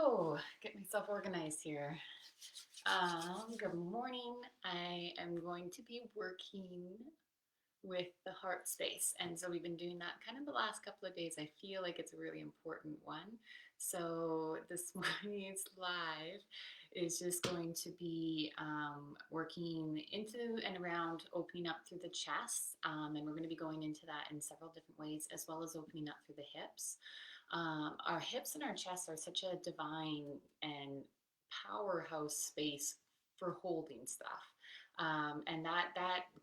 So, get myself organized here. Good morning. I am going to be working with the heart space. And so we've been doing that kind of the last couple of days. I feel like it's a really important one. So this morning's live is just going to be working into and around opening up through the chest. And we're going to be going into that in several different ways, as well as opening up through the hips. Our hips and our chest are such a divine and powerhouse space for holding stuff. And that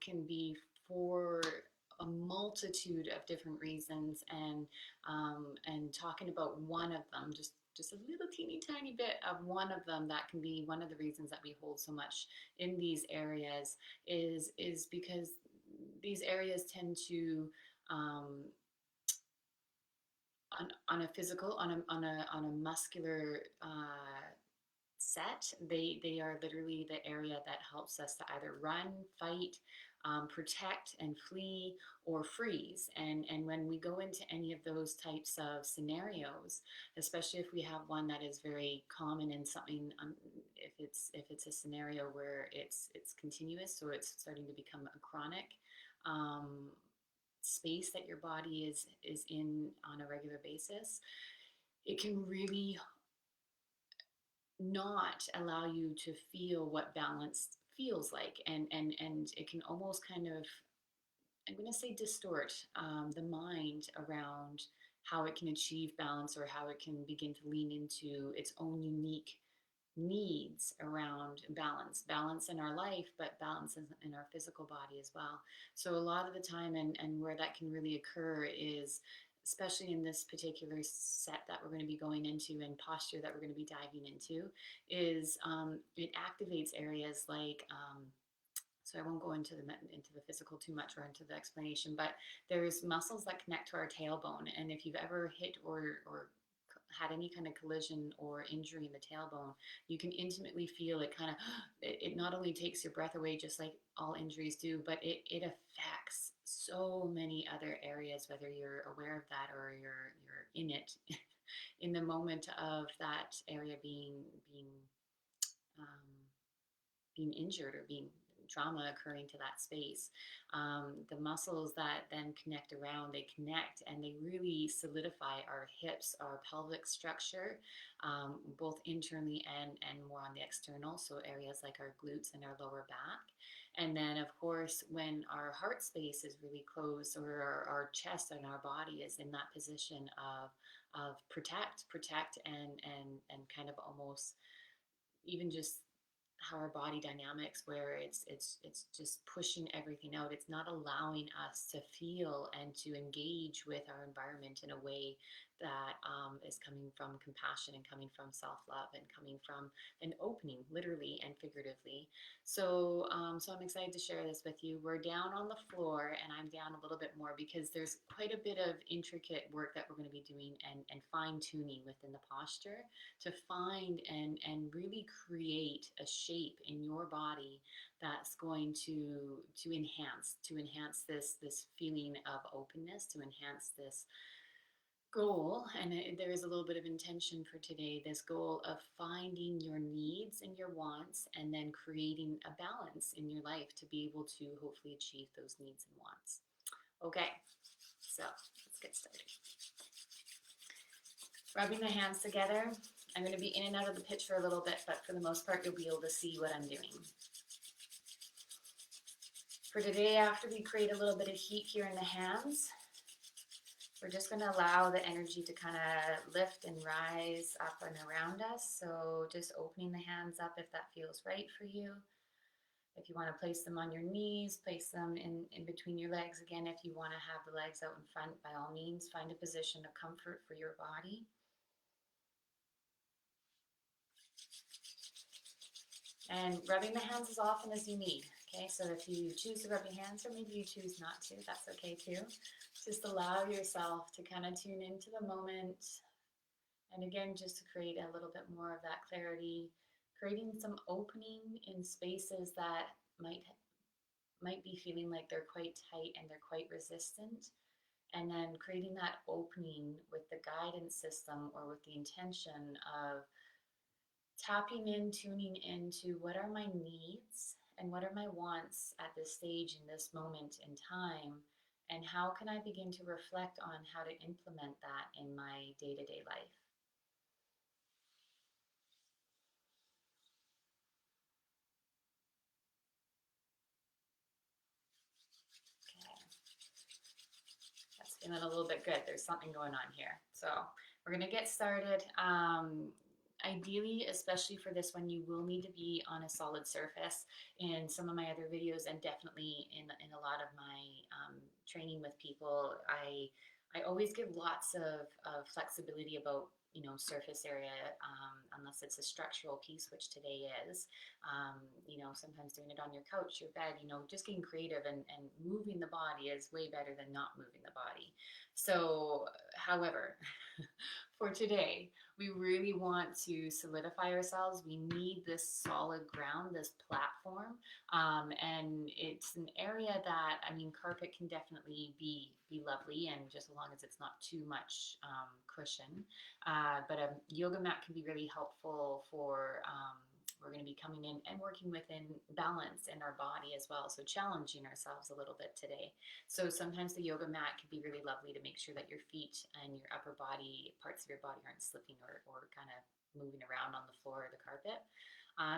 can be for a multitude of different reasons, and talking about one of them, just a little teeny tiny bit of one of them that can be one of the reasons that we hold so much in these areas is because these areas tend to um, on a physical on a muscular set, they are literally the area that helps us to either run, fight, protect and flee, or freeze. And when we go into any of those types of scenarios, especially if we have one that is very common in something, if it's a scenario where it's continuous, so it's starting to become a chronic um, space that your body is in on a regular basis, it can really not allow you to feel what balance feels like, and it can almost kind of, I'm going to say, distort the mind around how it can achieve balance, or how it can begin to lean into its own unique needs around balance in our life, but balance in our physical body as well. So a lot of the time, and where that can really occur is, especially in this particular set that we're going to be going into and posture that we're going to be diving into, is it activates areas like so I won't go into the physical too much or into the explanation, but there's muscles that connect to our tailbone, and if you've ever hit or had any kind of collision or injury in the tailbone, you can intimately feel it kind of, it not only takes your breath away, just like all injuries do, but it affects so many other areas, whether you're aware of that or you're in it in the moment of that area um, being injured or being trauma occurring to that space. The muscles that then connect around, they connect and they really solidify our hips, our pelvic structure, both internally and more on the external. So areas like our glutes and our lower back. And then, of course, when our heart space is really closed, or our chest and our body is in that position of protect, and kind of almost even just how our body dynamics, where it's just pushing everything out. It's not allowing us to feel and to engage with our environment in a way that is coming from compassion and coming from self-love and coming from an opening, literally and figuratively. So I'm excited to share this with you. We're down on the floor, and I'm down a little bit more because there's quite a bit of intricate work that we're going to be doing, and fine-tuning within the posture to find and really create a shape in your body that's going to enhance this feeling of openness, to enhance this goal. And there is a little bit of intention for today, this goal of finding your needs and your wants, and then creating a balance in your life to be able to hopefully achieve those needs and wants. Okay, so let's get started. Rubbing the hands together. I'm going to be in and out of the pitch for a little bit, but for the most part, you'll be able to see what I'm doing. For today, after we create a little bit of heat here in the hands, we're just going to allow the energy to kind of lift and rise up and around us. So just opening the hands up if that feels right for you. If you want to place them on your knees, place them in between your legs. Again, if you want to have the legs out in front, by all means, find a position of comfort for your body. And rubbing the hands as often as you need. Okay, so if you choose to rub your hands, or maybe you choose not to, that's okay too. Just allow yourself to kind of tune into the moment. And again, just to create a little bit more of that clarity, creating some opening in spaces that might be feeling like they're quite tight and they're quite resistant. And then creating that opening with the guidance system, or with the intention of tapping in, tuning into what are my needs and what are my wants at this stage in this moment in time, and how can I begin to reflect on how to implement that in my day-to-day life. Okay, that's feeling a little bit good. There's something going on here. So we're going to get started. Ideally, especially for this one, you will need to be on a solid surface. In some of my other videos, and definitely in a lot of my training with people, I always give lots of flexibility about, you know, surface area, unless it's a structural piece, which today is. You know, sometimes doing it on your couch, your bed, you know, just getting creative and moving the body is way better than not moving the body. So, however, for today, we really want to solidify ourselves. We need this solid ground, this platform, and it's an area that, I mean, carpet can definitely be lovely, and just as long as it's not too much cushion. But a yoga mat can be really helpful for. We're going to be coming in and working within balance in our body as well. So challenging ourselves a little bit today. So sometimes the yoga mat can be really lovely to make sure that your feet and your upper body, parts of your body aren't slipping or kind of moving around on the floor or the carpet.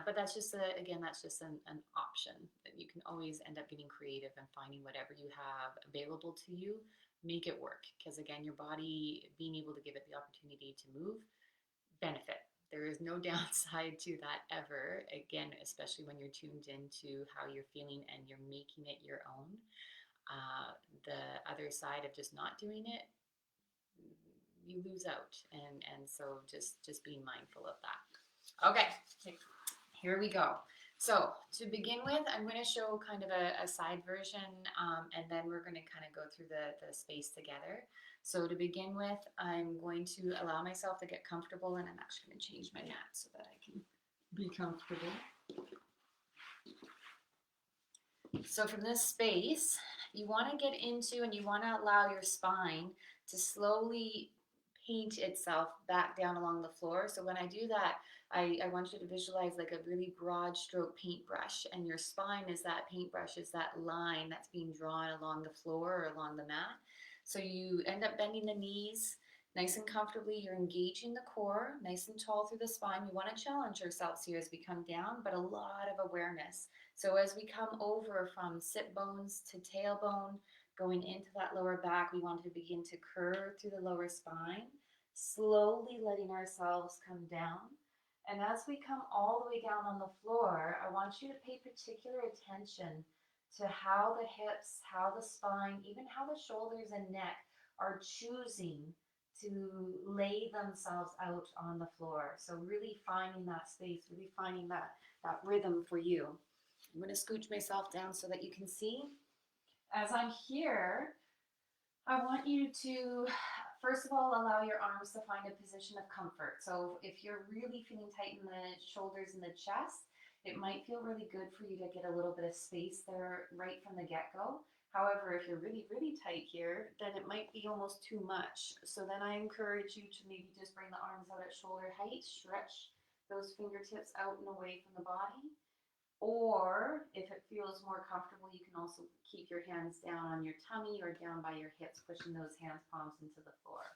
But that's just, again, that's just an option that you can always end up getting creative and finding whatever you have available to you, make it work. Because again, your body being able to give it the opportunity to move, benefit. There is no downside to that ever. Again, especially when you're tuned into how you're feeling and you're making it your own. The other side of just not doing it, you lose out, and so just being mindful of that. Okay, here we go. So to begin with, I'm going to show kind of a side version, and then we're going to kind of go through the space together. So to begin with, I'm going to allow myself to get comfortable, and I'm actually going to change my mat so that I can be comfortable. So from this space, you want to get into and you want to allow your spine to slowly paint itself back down along the floor. So when I do that, I want you to visualize like a really broad stroke paintbrush, and your spine is that paintbrush, is that line that's being drawn along the floor or along the mat. So you end up bending the knees nice and comfortably. You're engaging the core nice and tall through the spine. We want to challenge ourselves here as we come down, but a lot of awareness. So as we come over from sit bones to tailbone, going into that lower back, we want to begin to curve through the lower spine, slowly letting ourselves come down. And as we come all the way down on the floor, I want you to pay particular attention to how the hips, how the spine, even how the shoulders and neck are choosing to lay themselves out on the floor. So really finding that space, really finding that rhythm for you. I'm going to scooch myself down so that you can see. As I'm here, I want you to, first of all, allow your arms to find a position of comfort. So if you're really feeling tight in the shoulders and the chest, it might feel really good for you to get a little bit of space there right from the get-go. However, if you're really, really tight here, then it might be almost too much. So then I encourage you to maybe just bring the arms out at shoulder height, stretch those fingertips out and away from the body. Or if it feels more comfortable, you can also keep your hands down on your tummy or down by your hips, pushing those hands palms into the floor.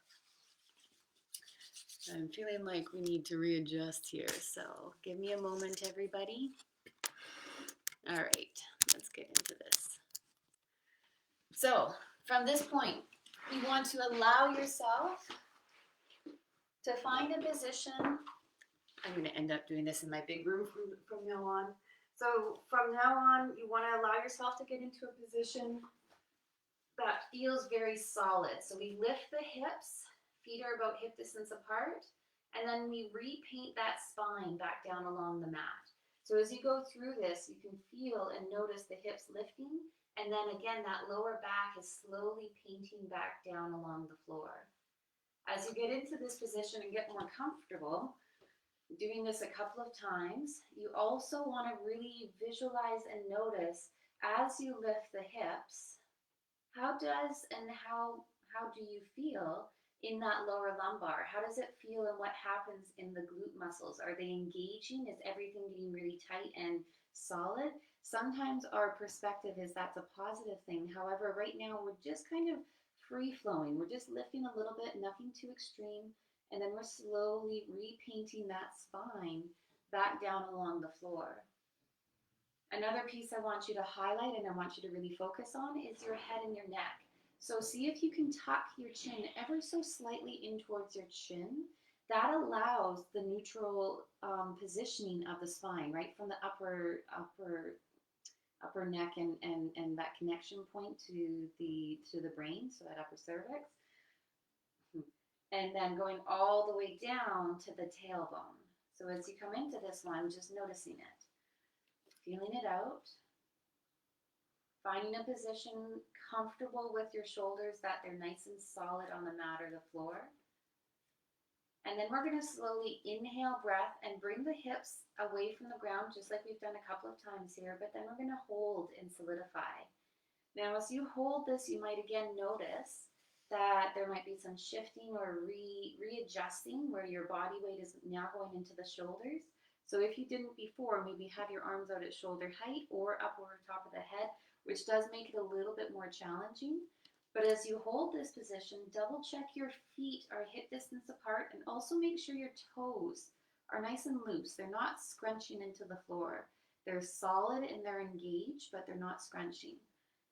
I'm feeling like we need to readjust here, so give me a moment, everybody. All right, let's get into this. So from this point, you want to allow yourself to find a position. I'm going to end up doing this in my big room from now on. So from now on, you want to allow yourself to get into a position that feels very solid. So we lift the hips, feet are about hip distance apart, and then we repaint that spine back down along the mat. So as you go through this, you can feel and notice the hips lifting, and then again, that lower back is slowly painting back down along the floor. As you get into this position and get more comfortable, doing this a couple of times, you also want to really visualize and notice as you lift the hips, how do you feel in that lower lumbar? How does it feel and what happens in the glute muscles? Are they engaging? Is everything getting really tight and solid? Sometimes our perspective is that's a positive thing. However, right now we're just kind of free flowing. We're just lifting a little bit, nothing too extreme, and then we're slowly repainting that spine back down along the floor. Another piece I want you to highlight and I want you to really focus on is your head and your neck. So see if you can tuck your chin ever so slightly in towards your chin. That allows the neutral positioning of the spine, right from the upper neck and that connection point to the brain, so that upper cervix, and then going all the way down to the tailbone. So as you come into this one, just noticing it, feeling it out, finding a position comfortable with your shoulders, that they're nice and solid on the mat or the floor. And then we're going to slowly inhale breath and bring the hips away from the ground, just like we've done a couple of times here, but then we're going to hold and solidify. Now, as you hold this, you might again notice that there might be some shifting or readjusting where your body weight is now going into the shoulders. So if you didn't before, maybe have your arms out at shoulder height or up over top of the head, which does make it a little bit more challenging. But as you hold this position, double check your feet are hip distance apart, and also make sure your toes are nice and loose. They're not scrunching into the floor. They're solid and they're engaged, but they're not scrunching.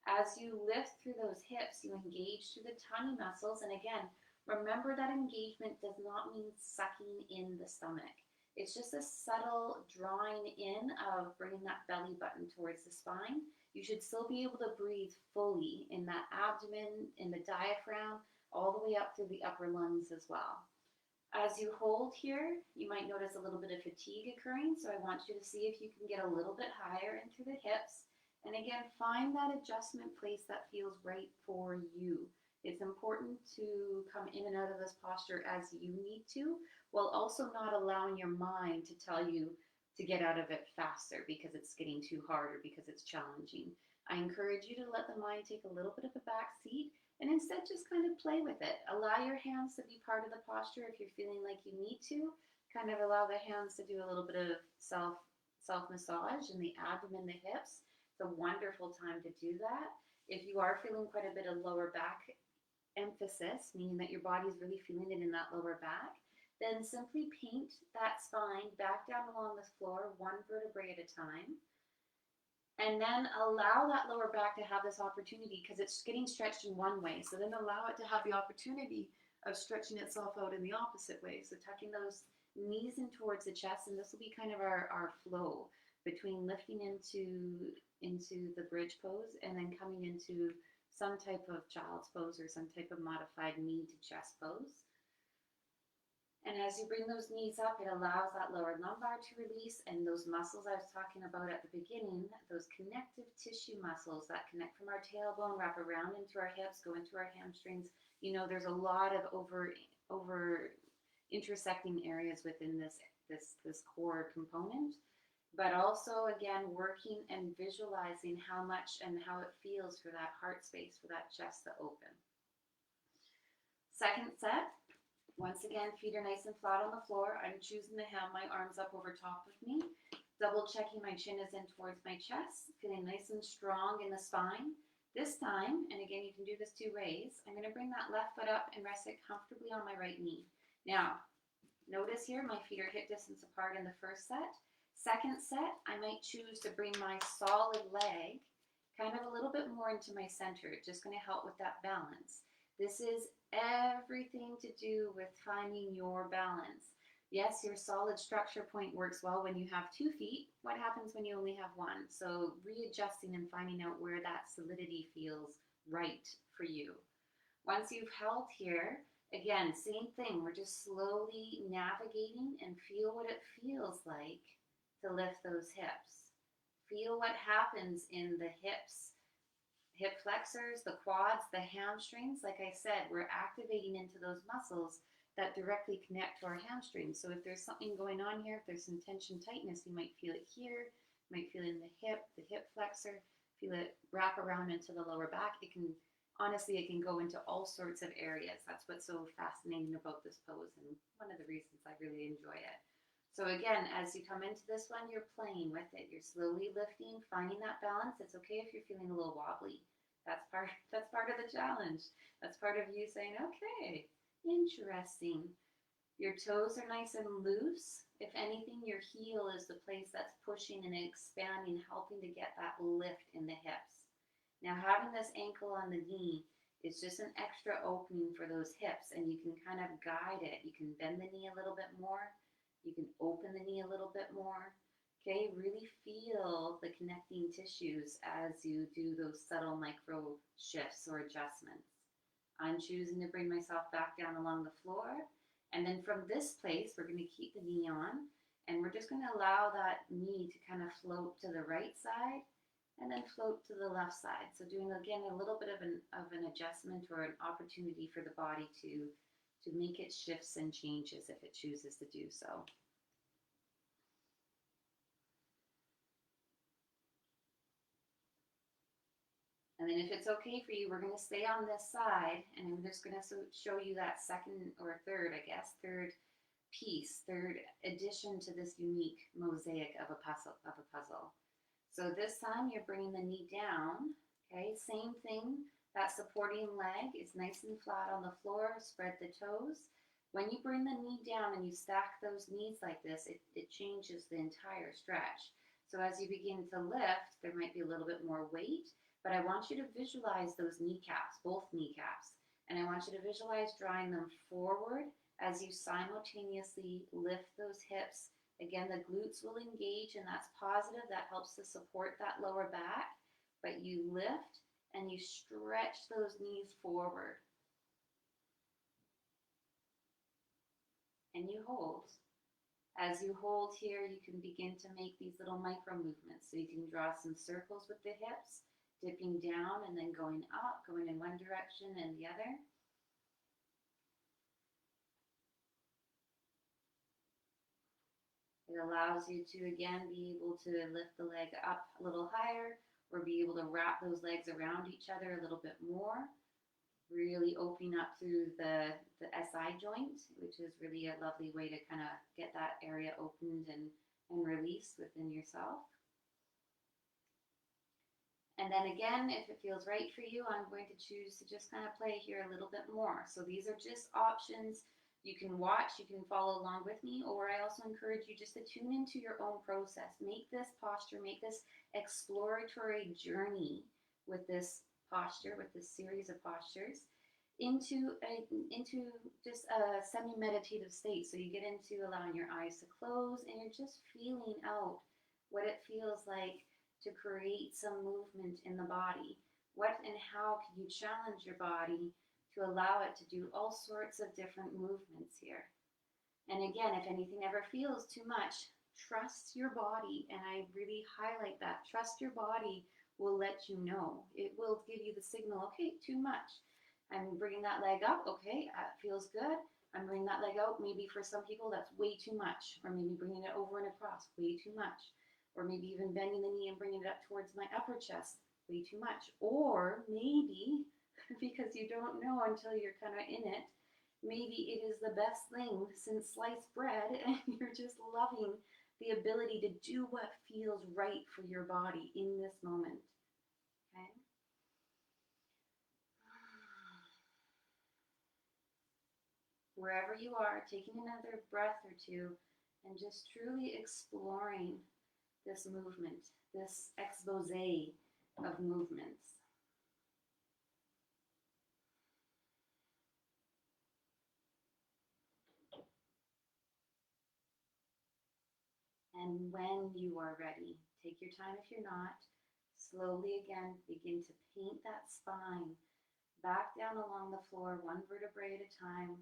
As you lift through those hips, you engage through the tummy muscles. And again, remember that engagement does not mean sucking in the stomach. It's just a subtle drawing in of bringing that belly button towards the spine. You should still be able to breathe fully in that abdomen, in the diaphragm, all the way up through the upper lungs as well. As you hold here, you might notice a little bit of fatigue occurring, so I want you to see if you can get a little bit higher into the hips. And again, find that adjustment place that feels right for you. It's important to come in and out of this posture as you need to, while also not allowing your mind to tell you to get out of it faster because it's getting too hard or because it's challenging. I encourage you to let the mind take a little bit of a back seat and instead just kind of play with it. Allow your hands to be part of the posture if you're feeling like you need to. Kind of allow the hands to do a little bit of self massage in the abdomen, the hips. It's a wonderful time to do that. If you are feeling quite a bit of lower back emphasis, meaning that your body is really feeling it in that lower back, then simply paint that spine back down along the floor, one vertebrae at a time. And then allow that lower back to have this opportunity because it's getting stretched in one way. So then allow it to have the opportunity of stretching itself out in the opposite way. So tucking those knees in towards the chest, and this will be kind of our flow between lifting into the bridge pose and then coming into some type of child's pose or some type of modified knee to chest pose. And as you bring those knees up, it allows that lower lumbar to release, and those muscles I was talking about at the beginning, those connective tissue muscles that connect from our tailbone, wrap around into our hips, go into our hamstrings. You know, there's a lot of over intersecting areas within this core component, but also again working and visualizing how much and how it feels for that heart space, for that chest to open. Second set. Once again, feet are nice and flat on the floor. I'm choosing to have my arms up over top of me, double checking my chin is in towards my chest, feeling nice and strong in the spine. This time, and again, you can do this two ways, I'm going to bring that left foot up and rest it comfortably on my right knee. Now, notice here, my feet are hip distance apart in the first set. Second set, I might choose to bring my solid leg kind of a little bit more into my center. It's just going to help with that balance. This is everything to do with finding your balance. Yes, your solid structure point works well when you have 2 feet. What happens when you only have 1? So readjusting and finding out where that solidity feels right for you. Once you've held here, again, same thing. We're just slowly navigating and feel what it feels like to lift those hips. Feel what happens in the hips. Hip flexors, the quads, the hamstrings. Like I said, we're activating into those muscles that directly connect to our hamstrings. So if there's something going on here, if there's some tension, tightness, you might feel it here, you might feel it in the hip flexor, feel it wrap around into the lower back. It can honestly, it can go into all sorts of areas. That's what's so fascinating about this pose, and one of the reasons I really enjoy it. So again, as you come into this one, you're playing with it. You're slowly lifting, finding that balance. It's okay if you're feeling a little wobbly. That's part of the challenge. That's part of you saying, okay, interesting. Your toes are nice and loose. If anything, your heel is the place that's pushing and expanding, helping to get that lift in the hips. Now, having this ankle on the knee is just an extra opening for those hips, and you can kind of guide it. You can bend the knee a little bit more. You can open the knee a little bit more. Okay, really feel the connecting tissues as you do those subtle micro shifts or adjustments. I'm choosing to bring myself back down along the floor. And then from this place, we're going to keep the knee on, and we're just going to allow that knee to kind of float to the right side and then float to the left side. So doing, again, a little bit of an adjustment or an opportunity for the body to make its shifts and changes if it chooses to do so. And then if it's okay for you, we're going to stay on this side, and I'm just going to show you that second or third, I guess, third piece, third addition to this unique mosaic of a puzzle. So this time you're bringing the knee down, okay? Same thing, that supporting leg is nice and flat on the floor, spread the toes. When you bring the knee down and you stack those knees like this, it changes the entire stretch. So as you begin to lift, there might be a little bit more weight, but I want you to visualize those kneecaps, both kneecaps, and I want you to visualize drawing them forward as you simultaneously lift those hips. Again, the glutes will engage, and that's positive. That helps to support that lower back, but you lift and you stretch those knees forward. And you hold. As you hold here, you can begin to make these little micro movements. So you can draw some circles with the hips, dipping down and then going up, going in one direction and the other. It allows you to, again, be able to lift the leg up a little higher or be able to wrap those legs around each other a little bit more. Really opening up through the SI joint, which is really a lovely way to kind of get that area opened and released within yourself. And then again, if it feels right for you, I'm going to choose to just kind of play here a little bit more. So these are just options. You can watch, you can follow along with me, or I also encourage you just to tune into your own process. Make this posture, make this exploratory journey with this posture, with this series of postures, into just a semi-meditative state. So you get into allowing your eyes to close, and you're just feeling out what it feels like to create some movement in the body. What and how can you challenge your body to allow it to do all sorts of different movements here? And again, if anything ever feels too much, trust your body. And I really highlight that. Trust your body will let you know. It will give you the signal, okay, too much. I'm bringing that leg up, okay, that feels good. I'm bringing that leg out. Maybe for some people that's way too much. Or maybe bringing it over and across, way too much. Or maybe even bending the knee and bringing it up towards my upper chest, way too much. Or maybe, because you don't know until you're kind of in it, maybe it is the best thing since sliced bread, and you're just loving the ability to do what feels right for your body in this moment. Okay? Wherever you are, taking another breath or two and just truly exploring this movement, this expose of movements. And when you are ready, take your time if you're not, slowly again begin to paint that spine back down along the floor, one vertebrae at a time.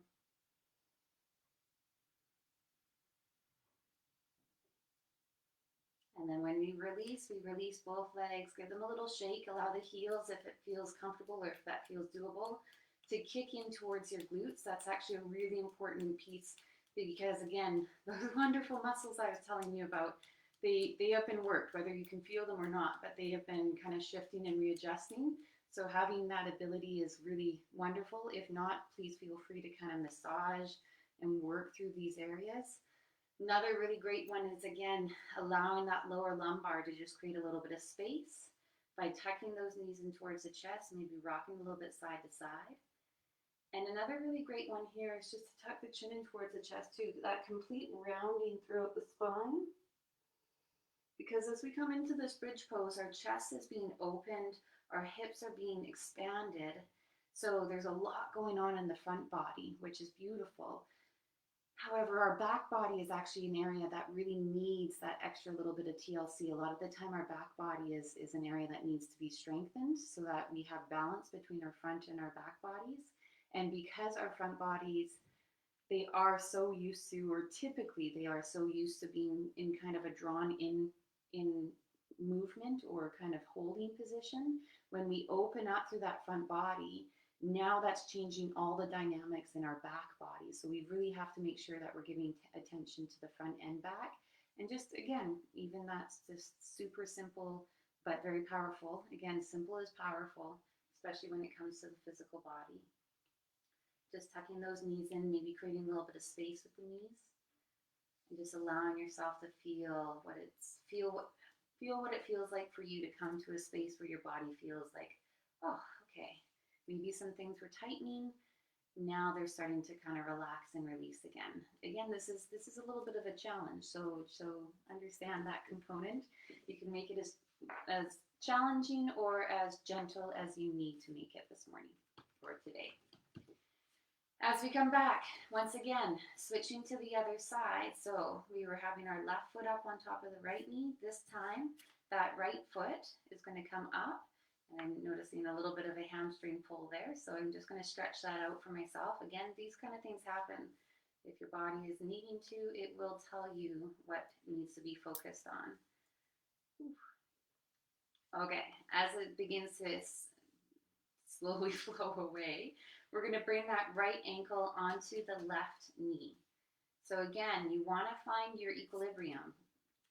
And then when we release both legs, give them a little shake, allow the heels, if it feels comfortable or if that feels doable, to kick in towards your glutes. That's actually a really important piece because, again, those wonderful muscles I was telling you about, they have been worked, whether you can feel them or not, but they have been kind of shifting and readjusting. So having that ability is really wonderful. If not, please feel free to kind of massage and work through these areas. Another really great one is, again, allowing that lower lumbar to just create a little bit of space by tucking those knees in towards the chest, maybe rocking a little bit side to side. And another really great one here is just to tuck the chin in towards the chest too, that complete rounding throughout the spine. Because as we come into this bridge pose, our chest is being opened, our hips are being expanded. So there's a lot going on in the front body, which is beautiful. However, our back body is actually an area that really needs that extra little bit of TLC. A lot of the time, our back body is an area that needs to be strengthened so that we have balance between our front and our back bodies. And because our front bodies, they are so used to, or typically they are so used to being in kind of a drawn in movement or kind of holding position, when we open up through that front body, now that's changing all the dynamics in our back body. So we really have to make sure that we're giving attention to the front and back. And just, again, even that's just super simple, but very powerful. Again, simple is powerful, especially when it comes to the physical body. Just tucking those knees in, maybe creating a little bit of space with the knees, and just allowing yourself to feel what it feels like for you to come to a space where your body feels like, oh, okay, maybe some things were tightening. Now they're starting to kind of relax and release again. Again, this is a little bit of a challenge, so understand that component. You can make it as challenging or as gentle as you need to make it this morning or today. As we come back, once again, switching to the other side. So we were having our left foot up on top of the right knee. This time, that right foot is going to come up. And I'm noticing a little bit of a hamstring pull there. So I'm just going to stretch that out for myself. Again, these kind of things happen. If your body is needing to, it will tell you what needs to be focused on. Okay, as it begins to slowly flow away, we're going to bring that right ankle onto the left knee. So again, you want to find your equilibrium.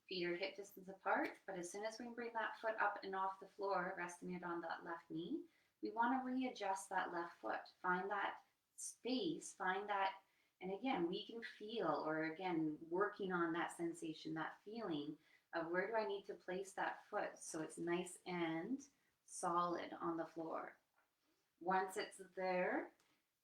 Feet are hip distance apart, but as soon as we bring that foot up and off the floor, resting it on that left knee, we want to readjust that left foot. Find that space, find that, and again, we can feel, or again, working on that sensation, that feeling of where do I need to place that foot so it's nice and solid on the floor. Once it's there,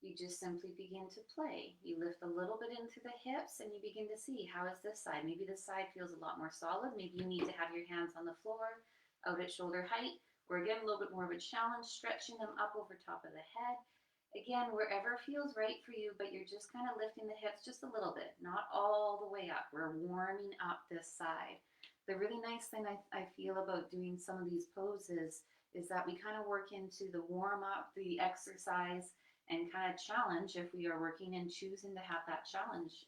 you just simply begin to play. You lift a little bit into the hips and you begin to see, how is this side? Maybe this side feels a lot more solid. Maybe you need to have your hands on the floor, out at shoulder height, or again, a little bit more of a challenge, stretching them up over top of the head. Again, wherever feels right for you, but you're just kind of lifting the hips just a little bit, not all the way up. We're warming up this side. The really nice thing I feel about doing some of these poses is that we kind of work into the warm up, the exercise, and kind of challenge if we are working and choosing to have that challenge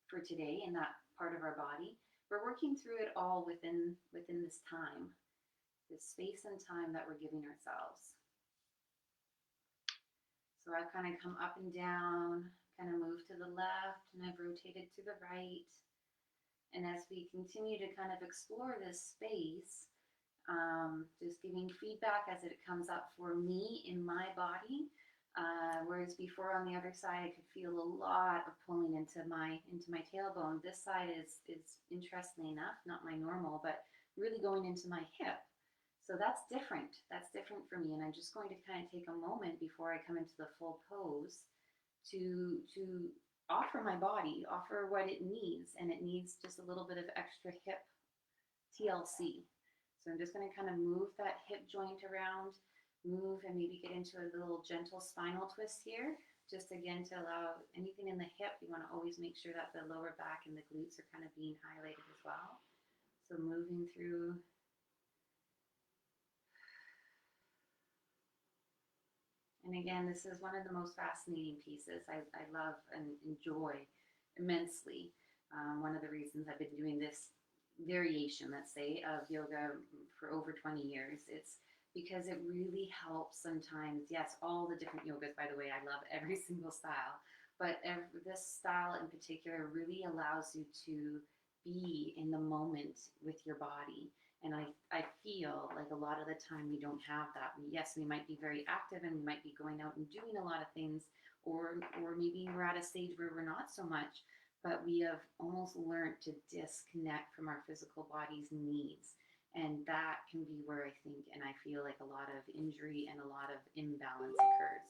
for today in that part of our body. We're working through it all within this time, this space and time that we're giving ourselves. So I've kind of come up and down, kind of moved to the left, and I've rotated to the right. And as we continue to kind of explore this space, just giving feedback as it comes up for me in my body. Whereas before on the other side, I could feel a lot of pulling into my tailbone. This side is interestingly enough, not my normal, but really going into my hip. So that's different. That's different for me. And I'm just going to kind of take a moment before I come into the full pose to offer my body, offer what it needs. And it needs just a little bit of extra hip TLC. So I'm just going to kind of move that hip joint around, move and maybe get into a little gentle spinal twist here. Just again to allow anything in the hip, you want to always make sure that the lower back and the glutes are kind of being highlighted as well. So moving through. And again, this is one of the most fascinating pieces I love and enjoy immensely. One of the reasons I've been doing this variation, let's say, of yoga for over 20 years, it's because it really helps sometimes. Yes, all the different yogas, by the way, I love every single style, but this style in particular really allows you to be in the moment with your body. And I feel like a lot of the time we don't have that. Yes, we might be very active and we might be going out and doing a lot of things, or maybe we're at a stage where we're not so much, but we have almost learned to disconnect from our physical body's needs. And that can be where I think and I feel like a lot of injury and a lot of imbalance occurs.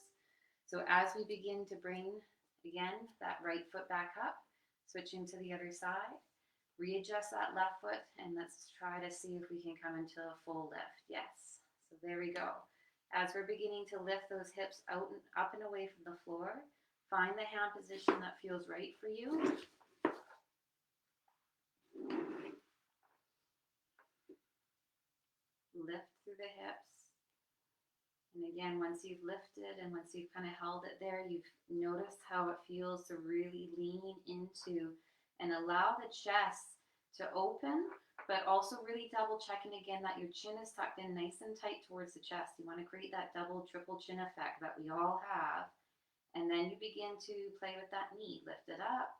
So as we begin to bring, again, that right foot back up, switching to the other side, readjust that left foot, and let's try to see if we can come into a full lift. Yes. So there we go. As we're beginning to lift those hips out and up and away from the floor, find the hand position that feels right for you. Lift through the hips. And again, once you've lifted and once you've kind of held it there, you've noticed how it feels to really lean into and allow the chest to open, but also really double checking again that your chin is tucked in nice and tight towards the chest. You want to create that double, triple chin effect that we all have. And then you begin to play with that knee. Lift it up,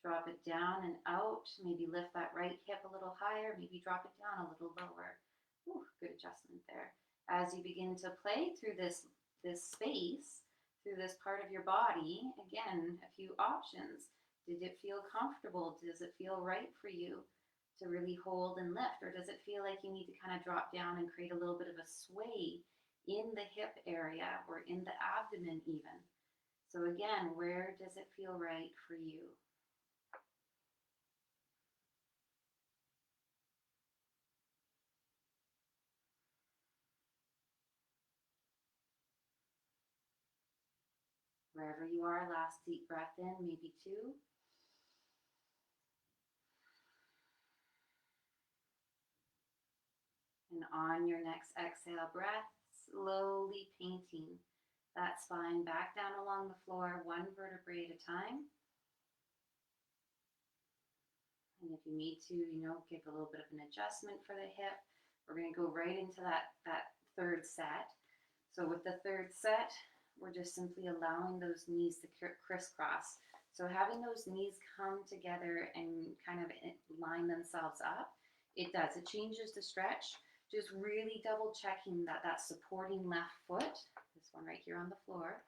drop it down and out. Maybe lift that right hip a little higher, maybe drop it down a little lower. Ooh, good adjustment there. As you begin to play through this space, through this part of your body, again, a few options. Did it feel comfortable? Does it feel right for you to really hold and lift? Or does it feel like you need to kind of drop down and create a little bit of a sway in the hip area or in the abdomen even? So again, where does it feel right for you? Wherever you are, last deep breath in, maybe two. And on your next exhale breath, slowly painting that spine back down along the floor, one vertebrae at a time. And if you need to, give a little bit of an adjustment for the hip, we're going to go right into that third set. So with the third set, we're just simply allowing those knees to crisscross. So having those knees come together and kind of line themselves up, it does. It changes the stretch. Just really double checking that that supporting left foot, this one right here on the floor,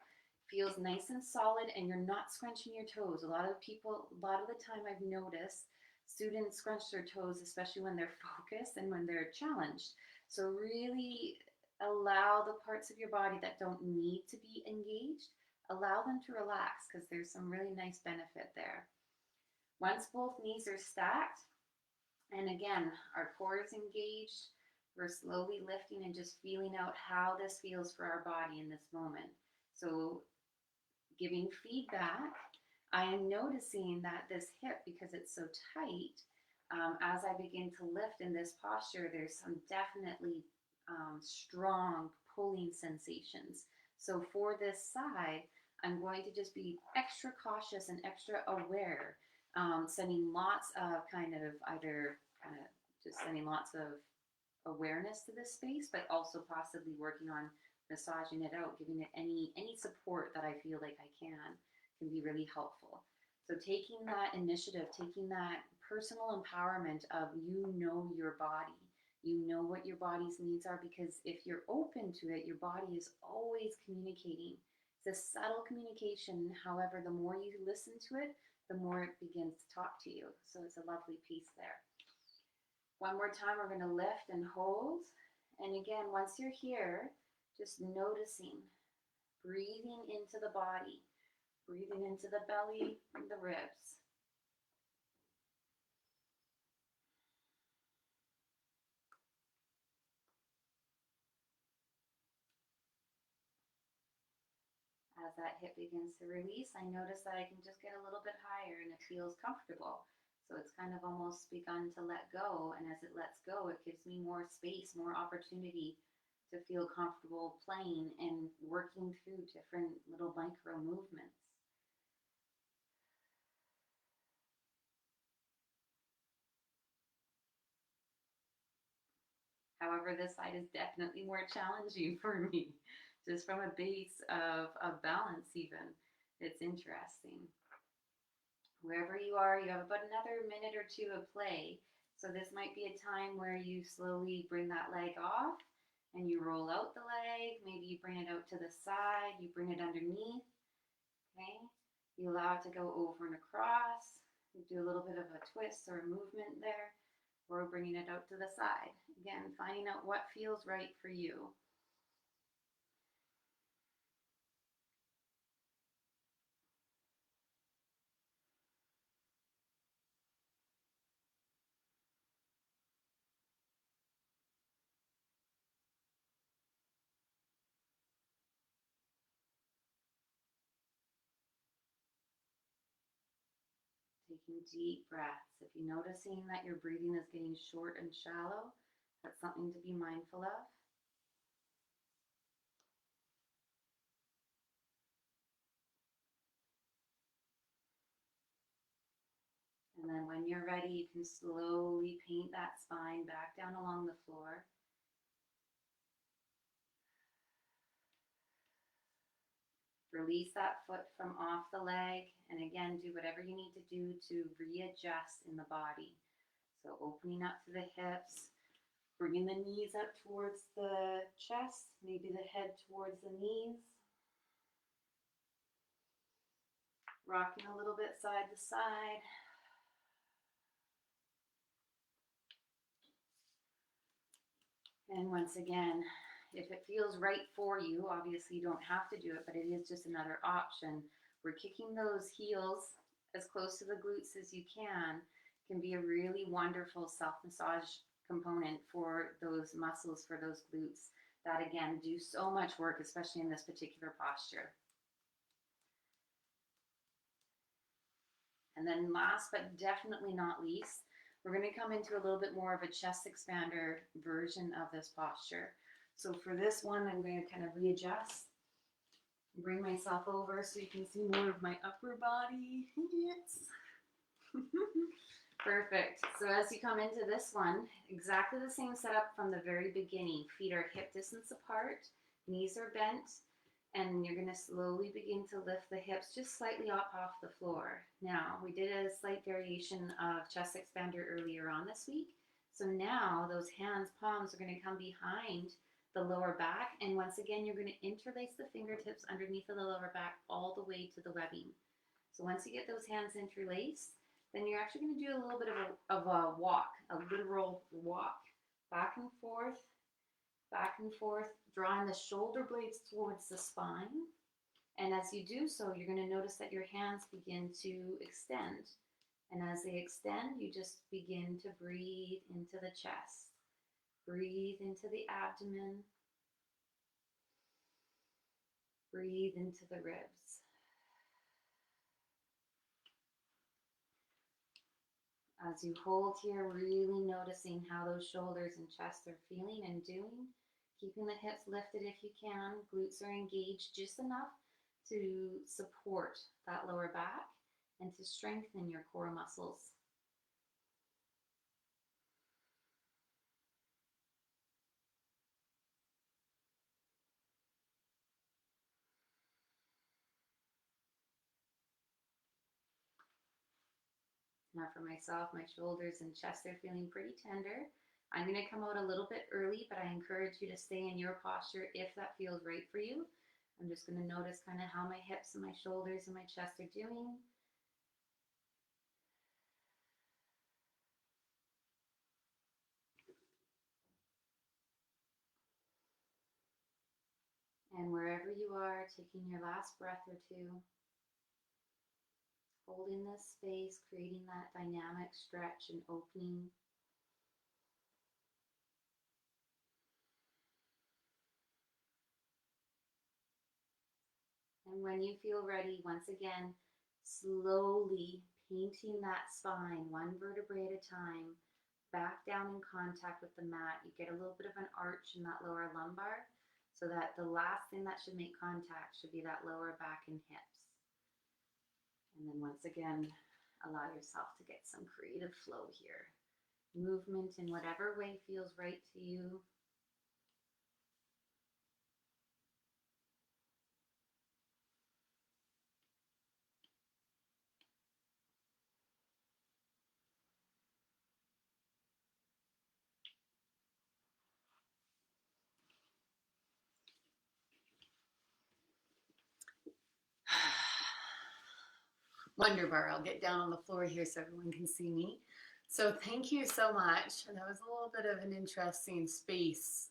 feels nice and solid and you're not scrunching your toes. A lot of the time I've noticed students scrunch their toes, especially when they're focused and when they're challenged. So really allow the parts of your body that don't need to be engaged, allow them to relax because there's some really nice benefit there. Once both knees are stacked, and again, our core is engaged, we're slowly lifting and just feeling out how this feels for our body in this moment. So giving feedback, I am noticing that this hip, because it's so tight, as I begin to lift in this posture, there's some definitely strong pulling sensations. So for this side, I'm going to just be extra cautious and extra aware, sending lots of just sending lots of awareness to this space, but also possibly working on massaging it out, giving it any support that I feel like I can be really helpful. So taking that initiative, taking that personal empowerment of your body, you know what your body's needs are, because if you're open to it, your body is always communicating. It's a subtle communication. However, the more you listen to it, the more it begins to talk to you. So it's a lovely piece there. One more time, we're going to lift and hold. And again, once you're here, just noticing, breathing into the body, breathing into the belly and the ribs. As that hip begins to release, I notice that I can just get a little bit higher and it feels comfortable. So it's kind of almost begun to let go. And as it lets go, it gives me more space, more opportunity to feel comfortable playing and working through different little micro movements. However, this side is definitely more challenging for me, just from a base of balance even. It's interesting. Wherever you are, you have about another minute or two of play. So this might be a time where you slowly bring that leg off and you roll out the leg. Maybe you bring it out to the side, you bring it underneath, okay? You allow it to go over and across. You do a little bit of a twist or a movement there, or bringing it out to the side. Again, finding out what feels right for you. Taking deep breaths. If you're noticing that your breathing is getting short and shallow, that's something to be mindful of. And then when you're ready, you can slowly paint that spine back down along the floor. Release that foot from off the leg, and again, do whatever you need to do to readjust in the body. So opening up to the hips, bringing the knees up towards the chest, maybe the head towards the knees. Rocking a little bit side to side. And once again, if it feels right for you, obviously you don't have to do it, but it is just another option. We're kicking those heels as close to the glutes as you can be a really wonderful self-massage component for those muscles, for those glutes that again do so much work, especially in this particular posture. And then last but definitely not least, we're going to come into a little bit more of a chest expander version of this posture. So for this one, I'm going to kind of readjust, bring myself over so you can see more of my upper body. Yes. Perfect. So as you come into this one, exactly the same setup from the very beginning. Feet are hip distance apart, knees are bent, and you're going to slowly begin to lift the hips just slightly up off the floor. Now, we did a slight variation of chest expander earlier on this week. So now those hands, palms are going to come behind the lower back. And once again, you're going to interlace the fingertips underneath of the lower back all the way to the webbing. So once you get those hands interlaced, then you're actually going to do a little bit of a walk, a literal walk, back and forth, drawing the shoulder blades towards the spine. And as you do so, you're going to notice that your hands begin to extend. And as they extend, you just begin to breathe into the chest, breathe into the abdomen, breathe into the ribs. As you hold here, really noticing how those shoulders and chest are feeling and doing. Keeping the hips lifted if you can. Glutes are engaged just enough to support that lower back and to strengthen your core muscles. Now for myself, my shoulders and chest are feeling pretty tender. I'm going to come out a little bit early, but I encourage you to stay in your posture if that feels right for you. I'm just going to notice kind of how my hips and my shoulders and my chest are doing. And wherever you are, taking your last breath or two, holding this space, creating that dynamic stretch and opening. And when you feel ready, once again, slowly painting that spine, one vertebrae at a time, back down in contact with the mat. You get a little bit of an arch in that lower lumbar, so that the last thing that should make contact should be that lower back and hips. And then once again, allow yourself to get some creative flow here. Movement in whatever way feels right to you. Wonder bar. I'll get down on the floor here so everyone can see me. So thank you so much. That was a little bit of an interesting space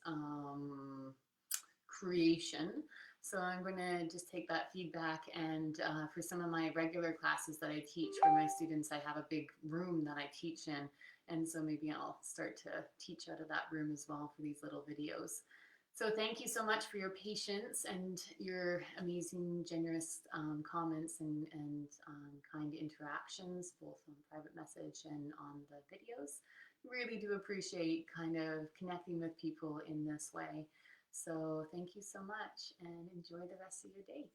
creation. So I'm going to just take that feedback, and for some of my regular classes that I teach for my students, I have a big room that I teach in, and so maybe I'll start to teach out of that room as well for these little videos. So thank you so much for your patience and your amazing, generous comments and kind interactions, both on private message and on the videos. Really do appreciate kind of connecting with people in this way. So thank you so much and enjoy the rest of your day.